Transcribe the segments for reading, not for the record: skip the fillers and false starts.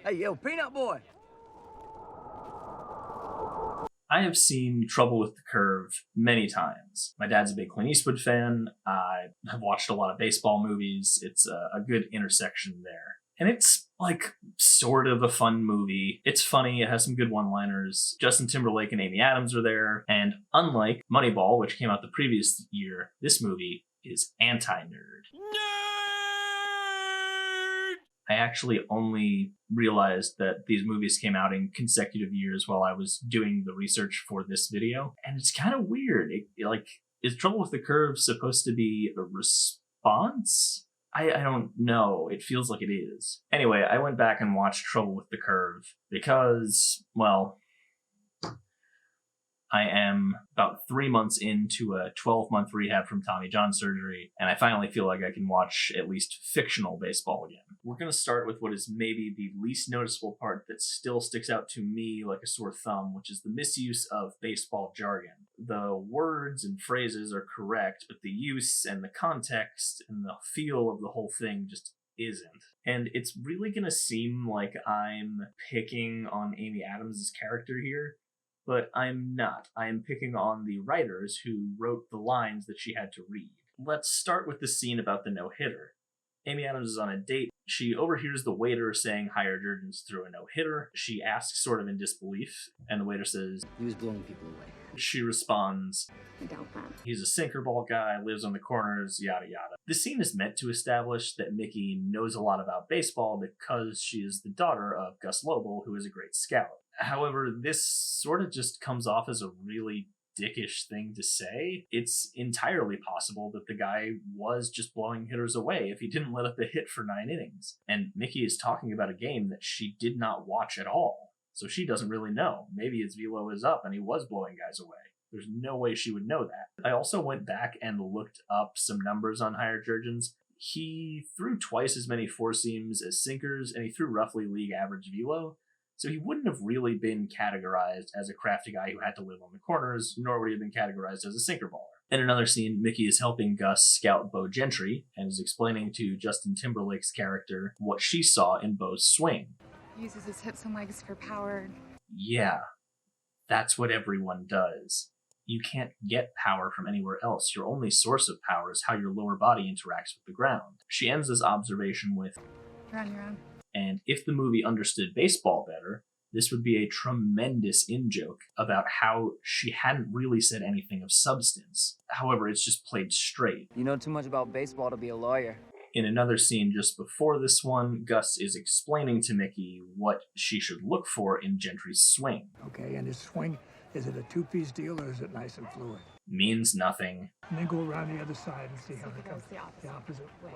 Hey, yo, Peanut Boy! I have seen Trouble with the Curve many times. My dad's a big Clint Eastwood fan. I have watched a lot of baseball movies. It's a good intersection there. And it's like sort of a fun movie. It's funny. It has some good one-liners. Justin Timberlake and Amy Adams are there. And unlike Moneyball, which came out the previous year, this movie is anti-nerd. I actually only realized that these movies came out in consecutive years while I was doing the research for this video. And it's kind of weird. Is Trouble with the Curve supposed to be a response? I don't know. It feels like it is. Anyway, I went back and watched Trouble with the Curve because, well, I am about 3 months into a 12-month rehab from Tommy John surgery, and I finally feel like I can watch at least fictional baseball again. We're going to start with what is maybe the least noticeable part that still sticks out to me like a sore thumb, which is the misuse of baseball jargon. The words and phrases are correct, but the use and the context and the feel of the whole thing just isn't. And it's really going to seem like I'm picking on Amy Adams' character here, but I'm not. I am picking on the writers who wrote the lines that she had to read. Let's start with the scene about the no-hitter. Amy Adams is on a date. She overhears the waiter saying Higher Jurgens threw a no-hitter. She asks sort of in disbelief, and the waiter says, He was blowing people away. She responds, I doubt that. He's a sinker ball guy, lives on the corners, yada yada. The scene is meant to establish that Mickey knows a lot about baseball because she is the daughter of Gus Lobel, who is a great scout. However, this sort of just comes off as a really dickish thing to say. It's entirely possible that the guy was just blowing hitters away if he didn't let up a hit for 9 innings. And Mickey is talking about a game that she did not watch at all. So she doesn't really know. Maybe his velo is up and he was blowing guys away. There's no way she would know that. I also went back and looked up some numbers on Higher Jurgens. He threw twice as many four seams as sinkers, and he threw roughly league average velo. So he wouldn't have really been categorized as a crafty guy who had to live on the corners, nor would he have been categorized as a sinker baller. In another scene, Mickey is helping Gus scout Bo Gentry and is explaining to Justin Timberlake's character what she saw in Bo's swing. He uses his hips and legs for power. Yeah, that's what everyone does. You can't get power from anywhere else. Your only source of power is how your lower body interacts with the ground. She ends this observation with, You're on your own. And if the movie understood baseball better, this would be a tremendous in-joke about how she hadn't really said anything of substance. However, it's just played straight. You know too much about baseball to be a lawyer. In another scene just before this one, Gus is explaining to Mickey what she should look for in Gentry's swing. Okay, and his swing, is it a two-piece deal or is it nice and fluid? Means nothing. And then go around the other side and see how he they come goes the opposite way.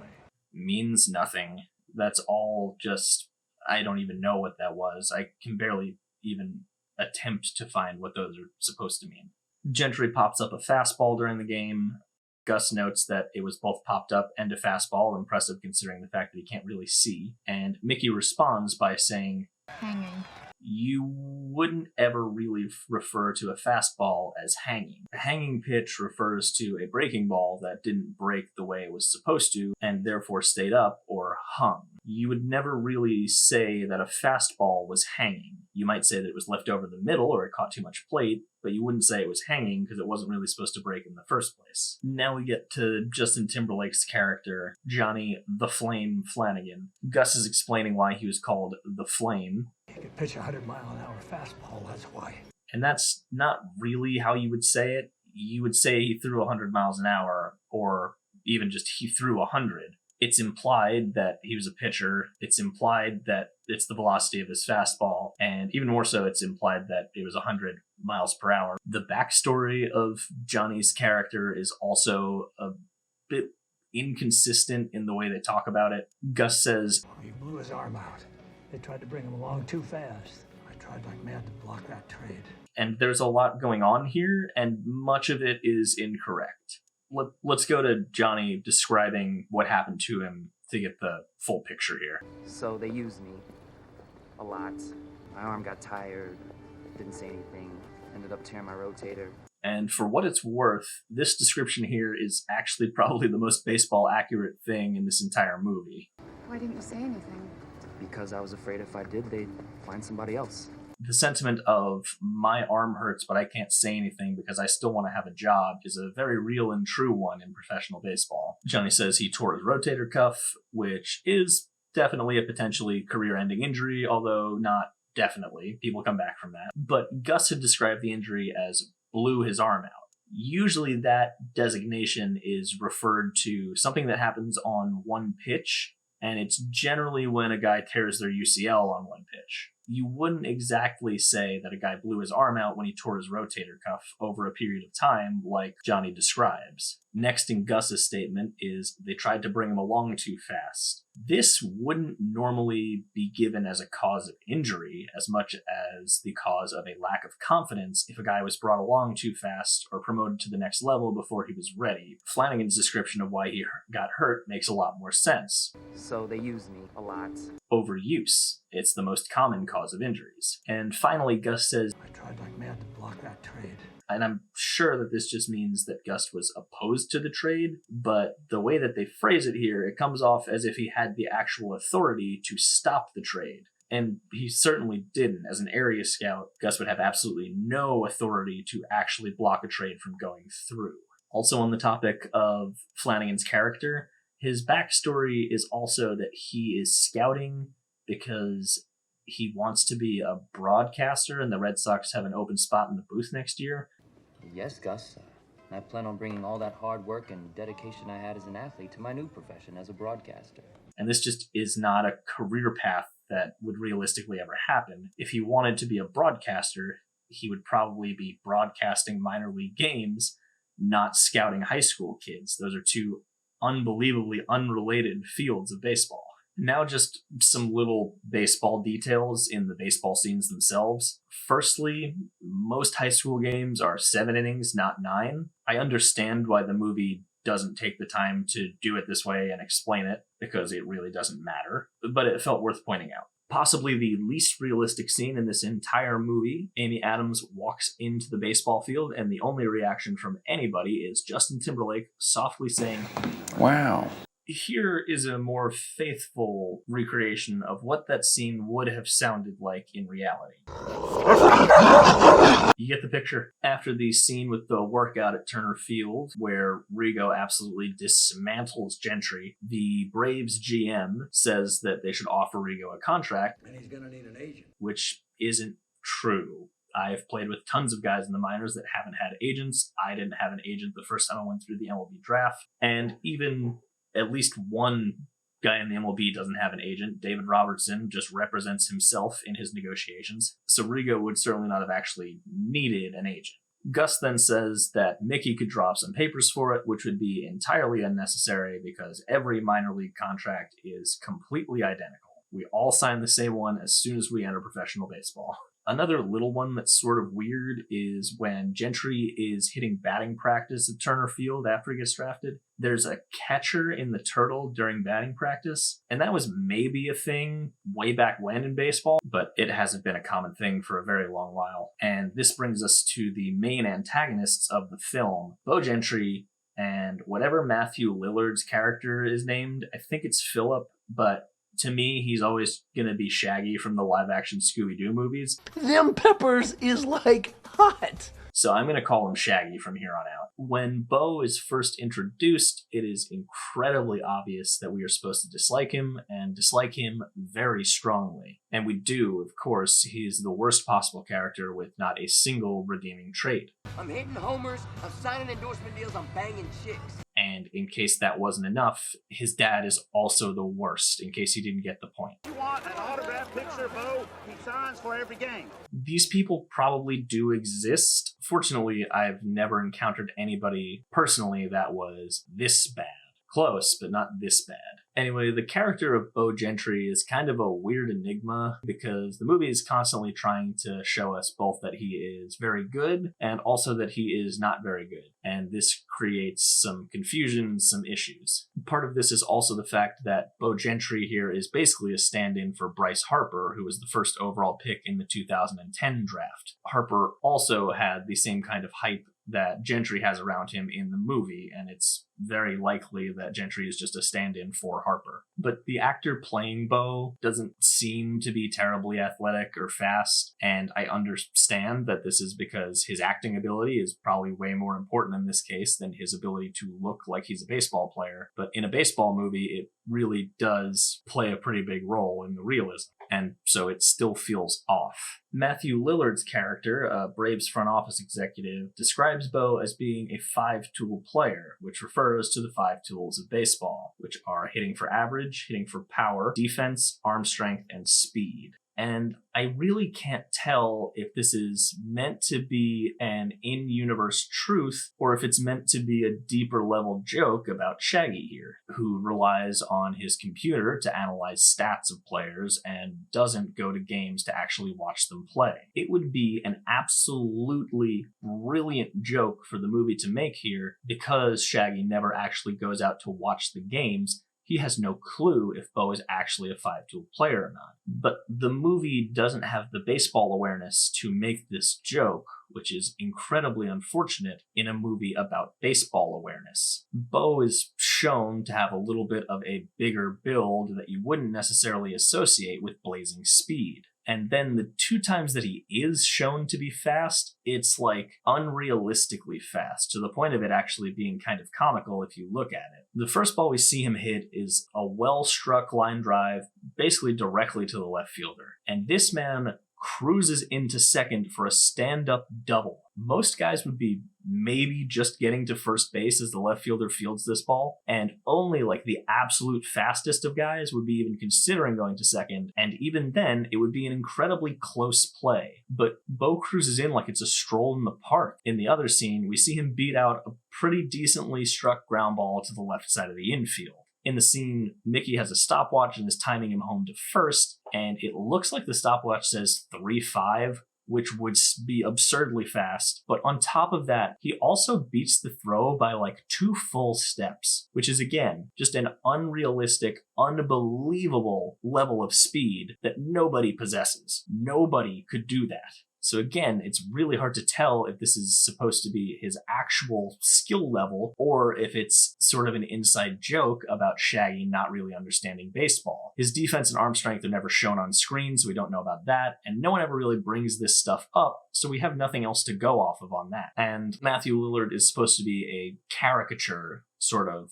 Means nothing. That's all just, I don't even know what that was. I can barely even attempt to find what those are supposed to mean. Gentry pops up a fastball during the game. Gus notes that it was both popped up and a fastball, impressive considering the fact that he can't really see. And Mickey responds by saying, Hanging. You wouldn't ever really refer to a fastball as hanging. A hanging pitch refers to a breaking ball that didn't break the way it was supposed to and therefore stayed up or hung. You would never really say that a fastball was hanging. You might say that it was left over the middle or it caught too much plate, but you wouldn't say it was hanging because it wasn't really supposed to break in the first place. Now we get to Justin Timberlake's character, Johnny the Flame Flanagan. Gus is explaining why he was called the Flame. He could pitch a 100-mile-an-hour fastball, that's why. And that's not really how you would say it. You would say he threw 100 miles an hour, or even just he threw 100. It's implied that he was a pitcher. It's implied that it's the velocity of his fastball. And even more so, it's implied that it was 100 miles per hour. The backstory of Johnny's character is also a bit inconsistent in the way they talk about it. Gus says, He blew his arm out. They tried to bring him along too fast. I tried like mad to block that trade. And there's a lot going on here, and much of it is incorrect. Let's go to Johnny describing what happened to him to get the full picture here. So they used me a lot. My arm got tired, didn't say anything, ended up tearing my rotator. And for what it's worth, this description here is actually probably the most baseball accurate thing in this entire movie. Why didn't you say anything? because I was afraid if I did, they'd find somebody else. The sentiment of my arm hurts, but I can't say anything because I still want to have a job is a very real and true one in professional baseball. Johnny says he tore his rotator cuff, which is definitely a potentially career-ending injury, although not definitely. People come back from that. But Gus had described the injury as blew his arm out. Usually that designation is referred to something that happens on one pitch, and it's generally when a guy tears their UCL on one pitch. You wouldn't exactly say that a guy blew his arm out when he tore his rotator cuff over a period of time like Johnny describes. Next in Gus's statement is they tried to bring him along too fast. This wouldn't normally be given as a cause of injury as much as the cause of a lack of confidence if a guy was brought along too fast or promoted to the next level before he was ready. Flanagan's description of why he got hurt makes a lot more sense. So they use me a lot. Overuse. It's the most common cause of injuries. And finally, Gus says, I tried like mad to block that trade. and I'm sure that this just means that Gus was opposed to the trade, but the way that they phrase it here, it comes off as if he had the actual authority to stop the trade. And he certainly didn't. As an area scout, Gus would have absolutely no authority to actually block a trade from going through. Also on the topic of Flanagan's character, his backstory is also that he is scouting because he wants to be a broadcaster and the Red Sox have an open spot in the booth next year. Yes, Gus. I plan on bringing all that hard work and dedication I had as an athlete to my new profession as a broadcaster. And this just is not a career path that would realistically ever happen. If he wanted to be a broadcaster, he would probably be broadcasting minor league games, not scouting high school kids. Those are two unbelievably unrelated fields of baseball. Now just some little baseball details in the baseball scenes themselves. Firstly, most high school games are 7 innings, not 9. I understand why the movie doesn't take the time to do it this way and explain it, because it really doesn't matter, but it felt worth pointing out. Possibly the least realistic scene in this entire movie, Amy Adams walks into the baseball field and the only reaction from anybody is Justin Timberlake softly saying, "Wow." Here is a more faithful recreation of what that scene would have sounded like in reality. You get the picture? After the scene with the workout at Turner Field, where Rigo absolutely dismantles Gentry, the Braves GM says that they should offer Rigo a contract. And he's gonna need an agent. Which isn't true. I've played with tons of guys in the minors that haven't had agents. I didn't have an agent the first time I went through the MLB draft. And even at least one guy in the MLB doesn't have an agent. David Robertson just represents himself in his negotiations. So Rigo would certainly not have actually needed an agent. Gus then says that Mickey could draw up some papers for it, which would be entirely unnecessary because every minor league contract is completely identical. We all sign the same one as soon as we enter professional baseball. Another little one that's sort of weird is when Gentry is hitting batting practice at Turner Field after he gets drafted. There's a catcher in the turtle during batting practice, and that was maybe a thing way back when in baseball, but it hasn't been a common thing for a very long while. And this brings us to the main antagonists of the film, Bo Gentry and whatever Matthew Lillard's character is named. I think it's Philip, but to me, he's always going to be Shaggy from the live-action Scooby-Doo movies. Them peppers is like hot. So I'm going to call him Shaggy from here on out. When Bo is first introduced, it is incredibly obvious that we are supposed to dislike him, and dislike him very strongly. And we do, of course. He's the worst possible character with not a single redeeming trait. I'm hitting homers, I'm signing endorsement deals, I'm banging chicks. And in case that wasn't enough, his dad is also the worst, in case he didn't get the point. You want an autographed picture, Bo? He signs for every game. These people probably do exist. Fortunately, I've never encountered anybody personally that was this bad. Close, but not this bad. Anyway, the character of Bo Gentry is kind of a weird enigma because the movie is constantly trying to show us both that he is very good and also that he is not very good. And this creates some confusion, some issues. Part of this is also the fact that Bo Gentry here is basically a stand-in for Bryce Harper, who was the first overall pick in the 2010 draft. Harper also had the same kind of hype that Gentry has around him in the movie, and it's very likely that Gentry is just a stand-in for Harper. But the actor playing Bo doesn't seem to be terribly athletic or fast, and I understand that this is because his acting ability is probably way more important in this case than his ability to look like he's a baseball player. But in a baseball movie, it really does play a pretty big role in the realism, and so it still feels off. Matthew Lillard's character, a Braves front office executive, describes Bo as being a five-tool player, which refers to the five tools of baseball, which are hitting for average, hitting for power, defense, arm strength, and speed. And I really can't tell if this is meant to be an in-universe truth or if it's meant to be a deeper level joke about Shaggy here, who relies on his computer to analyze stats of players and doesn't go to games to actually watch them play. It would be an absolutely brilliant joke for the movie to make here because Shaggy never actually goes out to watch the games. He has no clue if Bo is actually a five-tool player or not. But the movie doesn't have the baseball awareness to make this joke, which is incredibly unfortunate in a movie about baseball awareness. Bo is shown to have a little bit of a bigger build that you wouldn't necessarily associate with blazing speed. And then the two times that he is shown to be fast, it's like unrealistically fast, to the point of it actually being kind of comical if you look at it. The first ball we see him hit is a well-struck line drive, basically directly to the left fielder. And this man cruises into second for a stand-up double. Most guys would be maybe just getting to first base as the left fielder fields this ball, and only like the absolute fastest of guys would be even considering going to second, and even then it would be an incredibly close play. But Bo cruises in like it's a stroll in the park. In the other scene, we see him beat out a pretty decently struck ground ball to the left side of the infield. In the scene, Mickey has a stopwatch and is timing him home to first, and it looks like the stopwatch says 3-5, which would be absurdly fast. But on top of that, he also beats the throw by like 2 full steps, which is, again, just an unrealistic, unbelievable level of speed that nobody possesses. Nobody could do that. So again, it's really hard to tell if this is supposed to be his actual skill level or if it's sort of an inside joke about Shaggy not really understanding baseball. His defense and arm strength are never shown on screen, so we don't know about that, and no one ever really brings this stuff up, so we have nothing else to go off of on that. And Matthew Lillard is supposed to be a caricature, sort of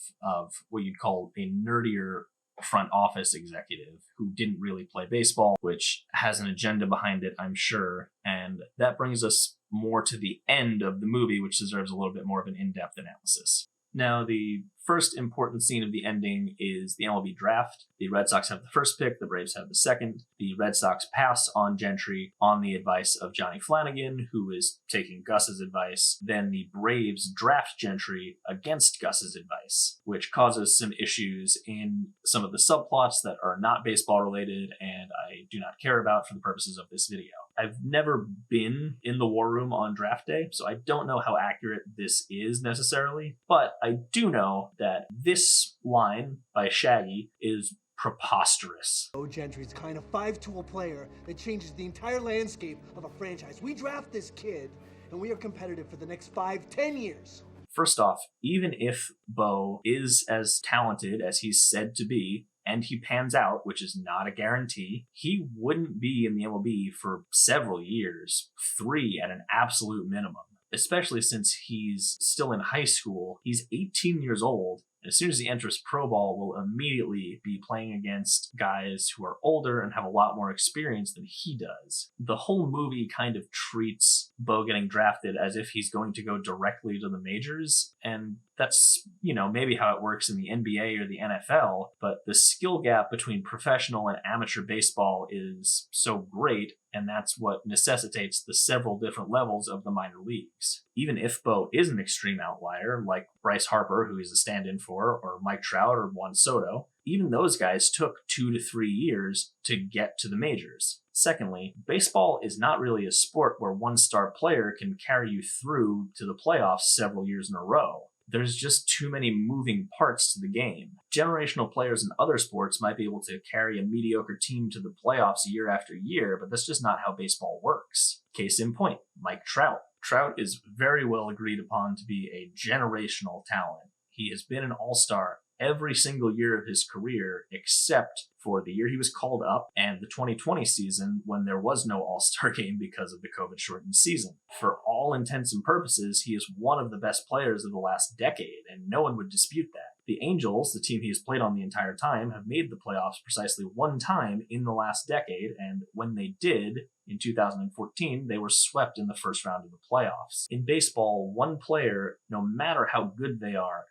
what you'd call a nerdier front office executive who didn't really play baseball, which has an agenda behind it, I'm sure. And that brings us more to the end of the movie, which deserves a little bit more of an in-depth analysis. Now, the first important scene of the ending is the MLB draft. The Red Sox have the first pick, the Braves have the second. The Red Sox pass on Gentry on the advice of Johnny Flanagan, who is taking Gus's advice. Then the Braves draft Gentry against Gus's advice, which causes some issues in some of the subplots that are not baseball related and I do not care about for the purposes of this video. I've never been in the war room on draft day, so I don't know how accurate this is necessarily, but I do know that this line by Shaggy is preposterous. Bo Gentry's the kind of five-tool player that changes the entire landscape of a franchise. We draft this kid, and we are competitive for the next 5-10 years. First off, even if Bo is as talented as he's said to be, and he pans out, which is not a guarantee, he wouldn't be in the MLB for several years, 3 at an absolute minimum, especially since he's still in high school. He's 18 years old. As soon as he enters pro ball, will immediately be playing against guys who are older and have a lot more experience than he does. The whole movie kind of treats Bo getting drafted as if he's going to go directly to the majors, and that's, maybe how it works in the NBA or the NFL, but the skill gap between professional and amateur baseball is so great, and that's what necessitates the several different levels of the minor leagues. Even if Bo is an extreme outlier, like Bryce Harper, who he's a stand-in for, or Mike Trout or Juan Soto, even those guys took 2 to 3 years to get to the majors. Secondly, baseball is not really a sport where one star player can carry you through to the playoffs several years in a row. There's just too many moving parts to the game. Generational players in other sports might be able to carry a mediocre team to the playoffs year after year, but that's just not how baseball works. Case in point, Mike Trout. Trout is very well agreed upon to be a generational talent. He has been an all-star every single year of his career except for the year he was called up and the 2020 season when there was no all-star game because of the COVID-shortened season. For all intents and purposes, he is one of the best players of the last decade, and no one would dispute that. The Angels, the team he has played on the entire time, have made the playoffs precisely one time in the last decade, and when they did, in 2014, they were swept in the first round of the playoffs. In baseball, one player, no matter how good they are,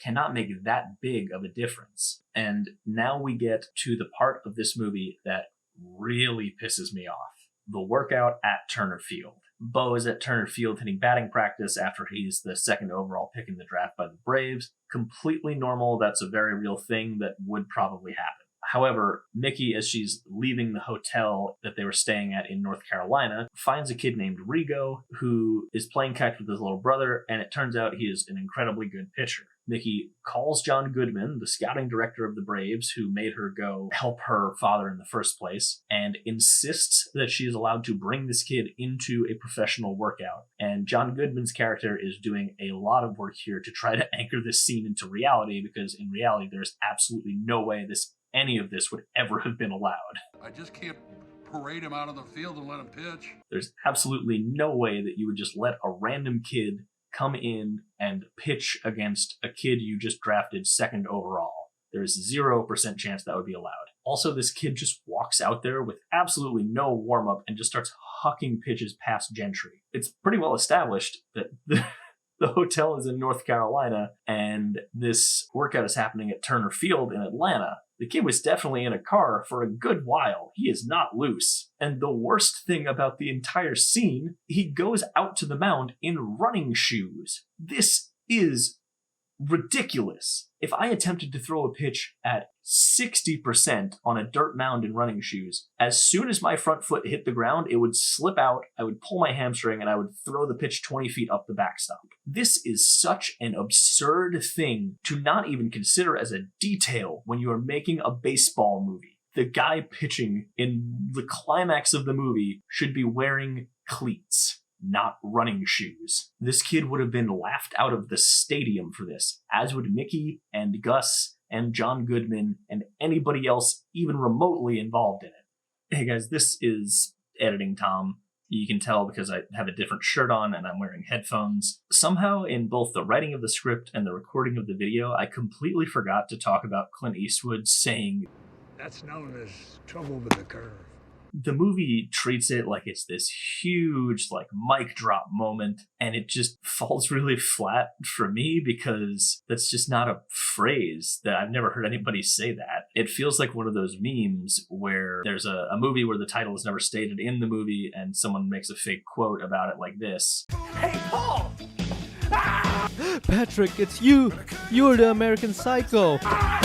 cannot make that big of a difference. And now we get to the part of this movie that really pisses me off. The workout at Turner Field. Bo is at Turner Field hitting batting practice after he's the second overall pick in the draft by the Braves. Completely normal. That's a very real thing that would probably happen. However, Mickey, as she's leaving the hotel that they were staying at in North Carolina, finds a kid named Rigo who is playing catch with his little brother, and it turns out he is an incredibly good pitcher. Mickey calls John Goodman, the scouting director of the Braves, who made her go help her father in the first place, and insists that she is allowed to bring this kid into a professional workout. And John Goodman's character is doing a lot of work here to try to anchor this scene into reality, because in reality, there's absolutely no way any of this would ever have been allowed. I just can't parade him out on the field and let him pitch. There's absolutely no way that you would just let a random kid come in and pitch against a kid you just drafted second overall. There's 0% chance that would be allowed. Also, this kid just walks out there with absolutely no warm-up and just starts hucking pitches past Gentry. It's pretty well established that the hotel is in North Carolina and this workout is happening at Turner Field in Atlanta. The kid was definitely in a car for a good while. He is not loose. And the worst thing about the entire scene, he goes out to the mound in running shoes. This is ridiculous. If I attempted to throw a pitch at 60% on a dirt mound in running shoes, as soon as my front foot hit the ground, it would slip out, I would pull my hamstring, and I would throw the pitch 20 feet up the backstop. This is such an absurd thing to not even consider as a detail when you are making a baseball movie. The guy pitching in the climax of the movie should be wearing cleats, not running shoes. This kid would have been laughed out of the stadium for this, as would Mickey and Gus and John Goodman and anybody else even remotely involved in it. Hey guys, this is Editing Tom. You can tell because I have a different shirt on and I'm wearing headphones. Somehow, in both the writing of the script and the recording of the video, I completely forgot to talk about Clint Eastwood saying, That's known as trouble with the curve. The movie treats it like it's this huge, like, mic drop moment, and it just falls really flat for me because that's just not a phrase that I've never heard anybody say that. It feels like one of those memes where there's a movie where the title is never stated in the movie and someone makes a fake quote about it like this. Hey, Paul! Patrick, it's you! You're the American Psycho!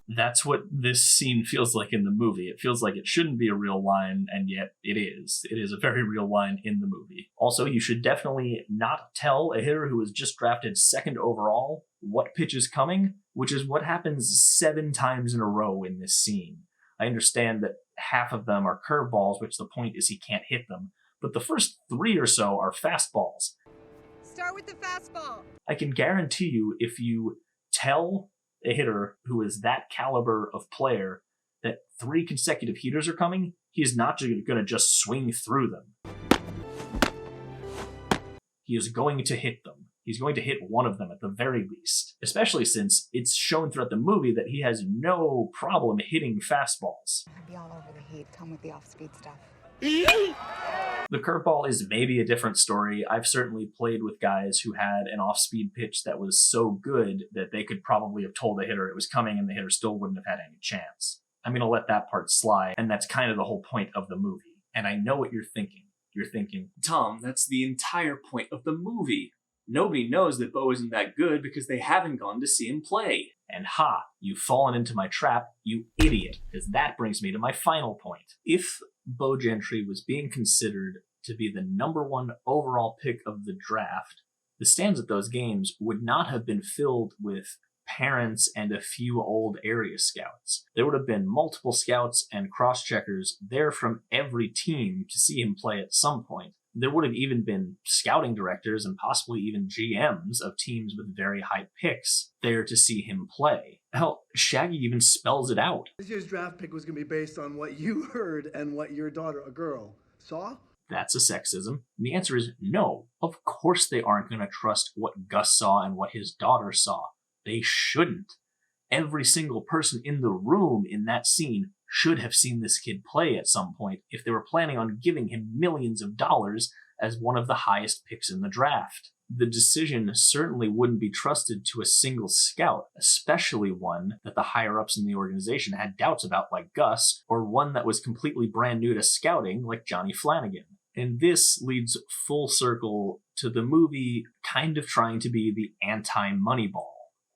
That's what this scene feels like in the movie. It feels like it shouldn't be a real line, and yet it is. It is a very real line in the movie. Also, you should definitely not tell a hitter who was just drafted second overall what pitch is coming, which is what happens 7 times in a row in this scene. I understand that half of them are curveballs, which the point is he can't hit them, but the first 3 or so are fastballs. Start with the fastball. I can guarantee you if you tell a hitter who is that caliber of player that 3 consecutive heaters are coming, he is not going to just swing through them. He is going to hit them. He's going to hit one of them at the very least, especially since it's shown throughout the movie that he has no problem hitting fastballs. I'd be all over the heat. Come with the off-speed stuff. The curveball is maybe a different story. I've certainly played with guys who had an off-speed pitch that was so good that they could probably have told the hitter it was coming and the hitter still wouldn't have had any chance. I'm going to let that part slide, and that's kind of the whole point of the movie. And I know what you're thinking. You're thinking, Tom, that's the entire point of the movie. Nobody knows that Bo isn't that good because they haven't gone to see him play. And ha, you've fallen into my trap, you idiot, because that brings me to my final point. If Bo Gentry was being considered to be the #1 overall pick of the draft, the stands at those games would not have been filled with parents and a few old area scouts. There would have been multiple scouts and cross-checkers there from every team to see him play at some point. There would have even been scouting directors and possibly even GMs of teams with very high picks there to see him play. Hell, Shaggy even spells it out. This year's draft pick was going to be based on what you heard and what your daughter, a girl, saw? That's a sexism. And the answer is no. Of course they aren't going to trust what Gus saw and what his daughter saw. They shouldn't. Every single person in the room in that scene should have seen this kid play at some point if they were planning on giving him millions of dollars as one of the highest picks in the draft. The decision certainly wouldn't be trusted to a single scout, especially one that the higher-ups in the organization had doubts about like Gus, or one that was completely brand new to scouting like Johnny Flanagan. And this leads full circle to the movie kind of trying to be the anti-Moneyball.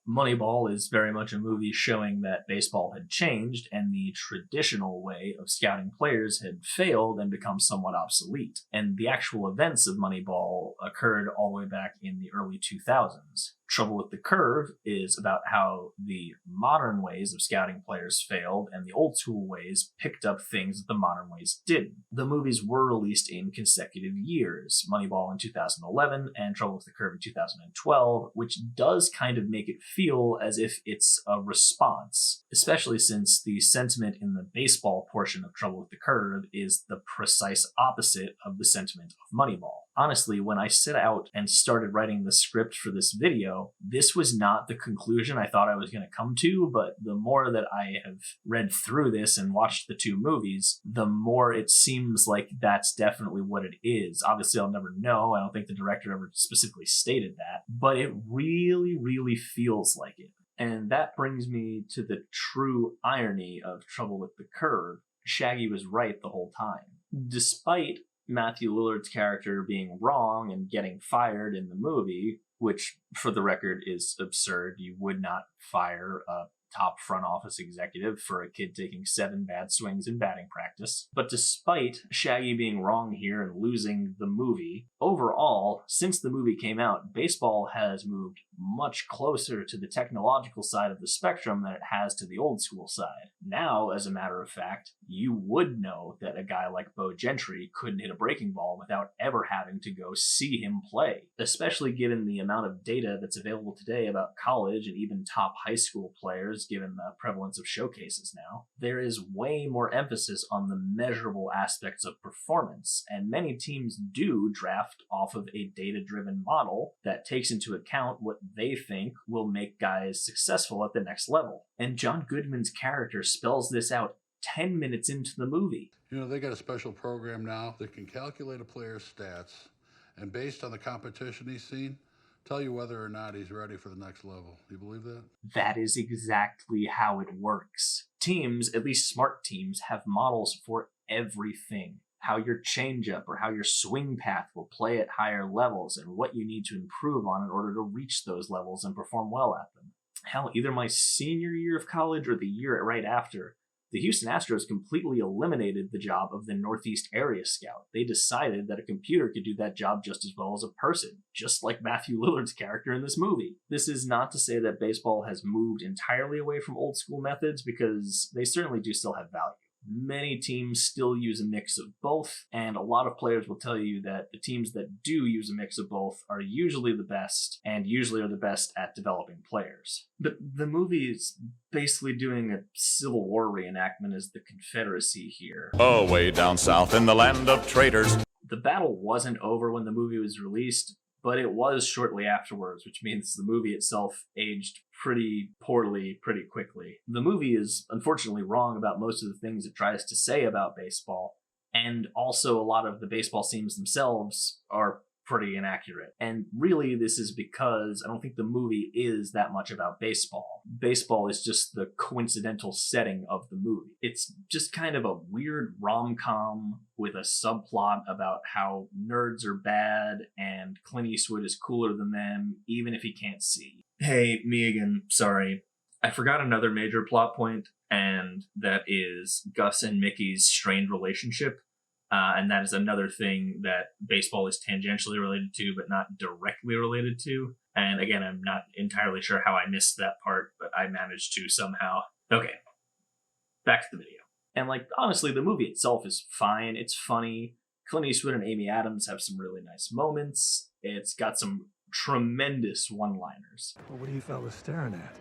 Moneyball is very much a movie showing that baseball had changed and the traditional way of scouting players had failed and become somewhat obsolete. And the actual events of Moneyball occurred all the way back in the early 2000s. Trouble with the Curve is about how the modern ways of scouting players failed and the old school ways picked up things that the modern ways didn't. The movies were released in consecutive years, Moneyball in 2011 and Trouble with the Curve in 2012, which does kind of make it feel as if it's a response, especially since the sentiment in the baseball portion of Trouble with the Curve is the precise opposite of the sentiment of Moneyball. Honestly, when I set out and started writing the script for this video, this was not the conclusion I thought I was going to come to, but the more that I have read through this and watched the two movies, the more it seems like that's definitely what it is. Obviously, I'll never know. I don't think the director ever specifically stated that, but it really, really feels like it. And that brings me to the true irony of Trouble with the Curve. Shaggy was right the whole time. Despite Matthew Lillard's character being wrong and getting fired in the movie, which, for the record, is absurd. You would not fire a top front office executive for a kid taking 7 bad swings in batting practice. But despite Shaggy being wrong here and losing the movie, overall, since the movie came out, baseball has moved much closer to the technological side of the spectrum than it has to the old school side. Now, as a matter of fact, you would know that a guy like Bo Gentry couldn't hit a breaking ball without ever having to go see him play, especially given the amount of data that's available today about college and even top high school players, given the prevalence of showcases now. There is way more emphasis on the measurable aspects of performance, and many teams do draft off of a data-driven model that takes into account what they think will make guys successful at the next level. And John Goodman's character spells this out 10 minutes into the movie. You know, they got a special program now that can calculate a player's stats, and based on the competition he's seen, tell you whether or not he's ready for the next level. Do you believe that? That is exactly how it works. Teams, at least smart teams, have models for everything. How your changeup or how your swing path will play at higher levels and what you need to improve on in order to reach those levels and perform well at them. Hell, either my senior year of college or the year right after, the Houston Astros completely eliminated the job of the Northeast Area Scout. They decided that a computer could do that job just as well as a person, just like Matthew Lillard's character in this movie. This is not to say that baseball has moved entirely away from old school methods, because they certainly do still have value. Many teams still use a mix of both, and a lot of players will tell you that the teams that do use a mix of both are usually the best, and usually are the best at developing players. But the movie is basically doing a Civil War reenactment as the Confederacy here. Oh, way down south in the land of traitors. The battle wasn't over when the movie was released, but it was shortly afterwards, which means the movie itself aged pretty poorly pretty quickly. The movie is unfortunately wrong about most of the things it tries to say about baseball, and also a lot of the baseball scenes themselves are pretty inaccurate. And really, this is because I don't think the movie is that much about baseball. Baseball is just the coincidental setting of the movie. It's just kind of a weird rom-com with a subplot about how nerds are bad and Clint Eastwood is cooler than them, even if he can't see. Hey, me again, sorry. I forgot another major plot point, and that is Gus and Mickey's strained relationship. And that is another thing that baseball is tangentially related to, but not directly related to. And again, I'm not entirely sure how I missed that part, but I managed to somehow. Okay, back to the video. And honestly, the movie itself is fine. It's funny. Clint Eastwood and Amy Adams have some really nice moments. It's got some tremendous one-liners. Well, what are you fellas staring at?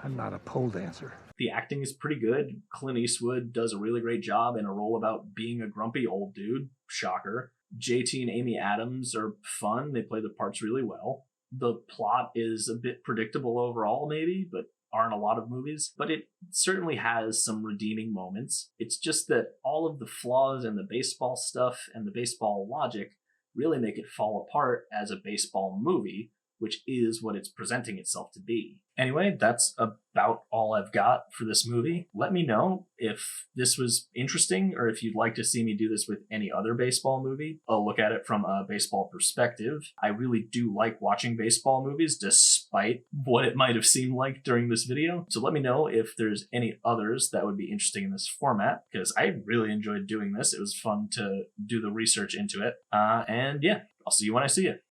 I'm not a pole dancer. The acting is pretty good. Clint Eastwood does a really great job in a role about being a grumpy old dude. Shocker. JT and Amy Adams are fun. They play the parts really well. The plot is a bit predictable overall, maybe, but aren't a lot of movies. But it certainly has some redeeming moments. It's just that all of the flaws in the baseball stuff and the baseball logic really make it fall apart as a baseball movie, which is what it's presenting itself to be. Anyway, that's about all I've got for this movie. Let me know if this was interesting or if you'd like to see me do this with any other baseball movie. I'll look at it from a baseball perspective. I really do like watching baseball movies despite what it might have seemed like during this video. So let me know if there's any others that would be interesting in this format, because I really enjoyed doing this. It was fun to do the research into it. And yeah, I'll see you when I see you.